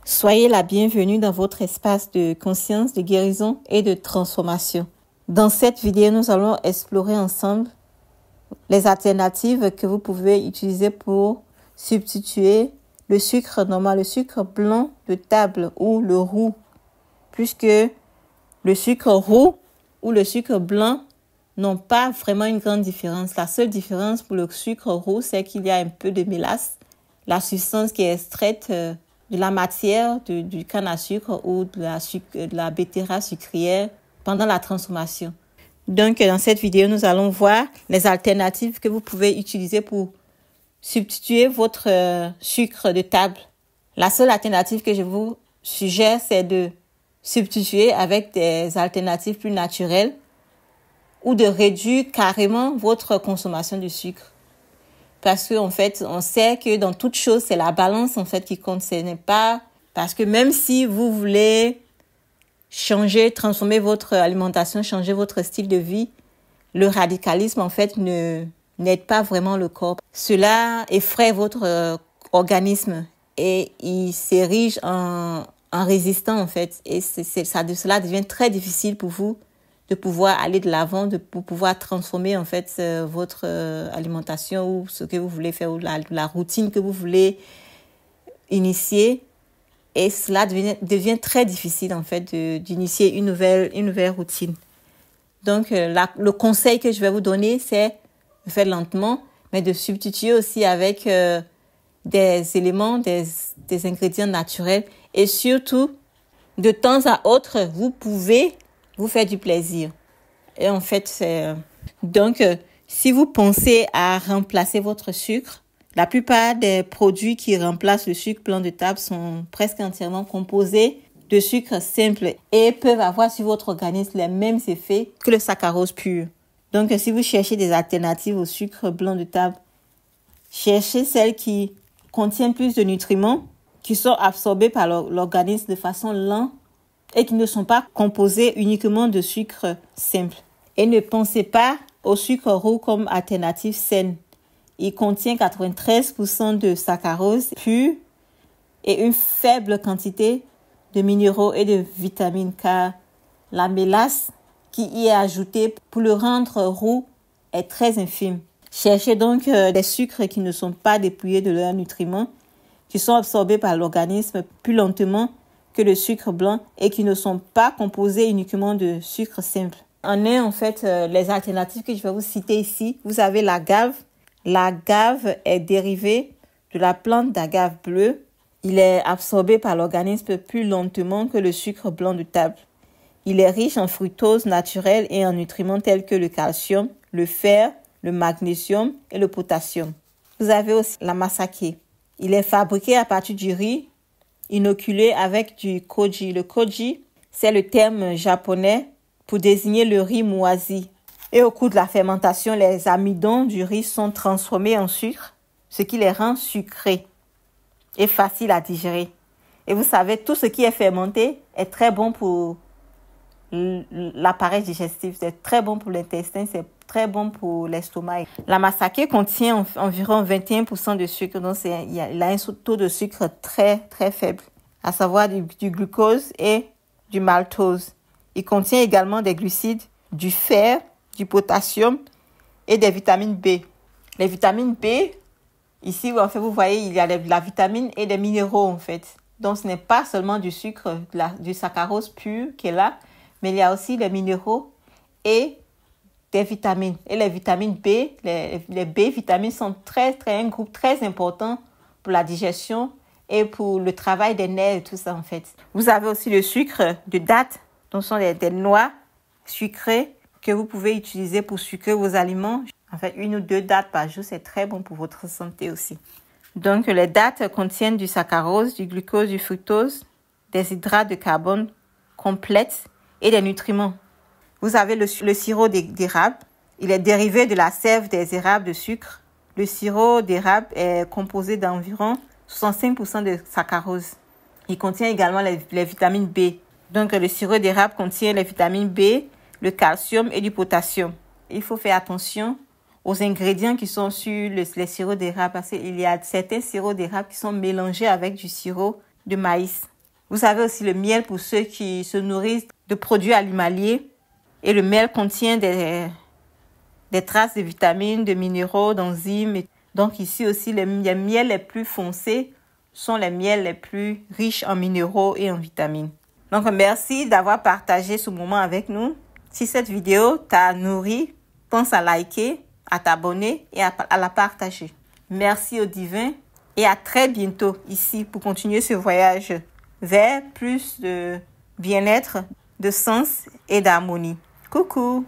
Soyez la bienvenue dans votre espace de conscience, de guérison et de transformation. Dans cette vidéo, nous allons explorer ensemble les alternatives que vous pouvez utiliser pour substituer le sucre normal, le sucre blanc de table ou le roux, puisque le sucre roux ou le sucre blanc n'ont pas vraiment une grande différence. La seule différence pour le sucre roux, c'est qu'il y a un peu de mélasse, la substance qui est extraite de la matière du canne à sucre ou de la betterave sucrière pendant la transformation. Donc, dans cette vidéo, nous allons voir les alternatives que vous pouvez utiliser pour substituer votre sucre de table. La seule alternative que je vous suggère, c'est de substituer avec des alternatives plus naturelles ou de réduire carrément votre consommation de sucre. Parce qu'en fait, on sait que dans toute chose, c'est la balance en fait qui compte. Ce n'est pas parce que même si vous voulez changer, transformer votre alimentation, changer votre style de vie, le radicalisme en fait n'aide pas vraiment le corps. Cela effraie votre organisme et il s'érige en résistant en fait. Et cela devient très difficile pour vous de pouvoir aller de l'avant, pour pouvoir transformer en fait votre alimentation ou ce que vous voulez faire ou la routine que vous voulez initier. Et cela devient très difficile en fait d'initier une nouvelle routine. Donc le conseil que je vais vous donner, c'est de faire lentement, mais de substituer aussi avec des éléments, des ingrédients naturels. Et surtout, de temps à autre, vous pouvez vous faire du plaisir. Et en fait, donc, si vous pensez à remplacer votre sucre, la plupart des produits qui remplacent le sucre blanc de table sont presque entièrement composés de sucre simple et peuvent avoir sur votre organisme les mêmes effets que le saccharose pur. Donc, si vous cherchez des alternatives au sucre blanc de table, cherchez celles qui contiennent plus de nutriments, qui sont absorbés par l'organisme de façon lente et qui ne sont pas composés uniquement de sucre simple. Et ne pensez pas au sucre roux comme alternative saine. Il contient 93% de saccharose pur et une faible quantité de minéraux et de vitamines, car la mélasse qui y est ajoutée pour le rendre roux est très infime. Cherchez donc des sucres qui ne sont pas dépouillés de leurs nutriments, qui sont absorbés par l'organisme plus lentement que le sucre blanc et qui ne sont pas composés uniquement de sucre simple. En fait, les alternatives que je vais vous citer ici, vous avez l'agave. L'agave est dérivé de la plante d'agave bleue. Il est absorbé par l'organisme plus lentement que le sucre blanc de table. Il est riche en fructose naturelle et en nutriments tels que le calcium, le fer, le magnésium et le potassium. Vous avez aussi la masake. Il est fabriqué à partir du riz, inoculé avec du koji. Le koji, c'est le terme japonais pour désigner le riz moisi. Et au cours de la fermentation, les amidons du riz sont transformés en sucre, ce qui les rend sucrés et faciles à digérer. Et vous savez, tout ce qui est fermenté est très bon pour l'appareil digestif, c'est très bon pour l'intestin, c'est très bon pour l'estomac. La masake contient environ 21% de sucre, donc il a un taux de sucre très très faible, à savoir du glucose et du maltose. Il contient également des glucides, du fer, du potassium et des vitamines B. Les vitamines B, ici en fait, vous voyez, il y a la vitamine et des minéraux en fait. Donc ce n'est pas seulement du sucre, du saccharose pur qui est là, mais il y a aussi les minéraux et des vitamines. Et les vitamines B, les B-vitamines sont un groupe très important pour la digestion et pour le travail des nerfs et tout ça en fait. Vous avez aussi le sucre de date, donc ce sont des noix sucrées que vous pouvez utiliser pour sucrer vos aliments. En fait, 1 ou 2 dattes par jour, c'est très bon pour votre santé aussi. Donc, les dattes contiennent du saccharose, du glucose, du fructose, des hydrates de carbone complètes et des nutriments. Vous avez le sirop d'érable. Il est dérivé de la sève des érables de sucre. Le sirop d'érable est composé d'environ 65% de saccharose. Il contient également les vitamines B. Donc, le sirop d'érable contient les vitamines B, le calcium et du potassium. Il faut faire attention aux ingrédients qui sont sur les sirops d'érable parce qu'il y a certains sirops d'érable qui sont mélangés avec du sirop de maïs. Vous avez aussi le miel pour ceux qui se nourrissent de produits animaliers. Et le miel contient des traces de vitamines, de minéraux, d'enzymes. Donc ici aussi, les miels les plus foncés sont les miels les plus riches en minéraux et en vitamines. Donc merci d'avoir partagé ce moment avec nous. Si cette vidéo t'a nourri, pense à liker, à t'abonner et à la partager. Merci au divin et à très bientôt ici pour continuer ce voyage vers plus de bien-être, de sens et d'harmonie. Coucou!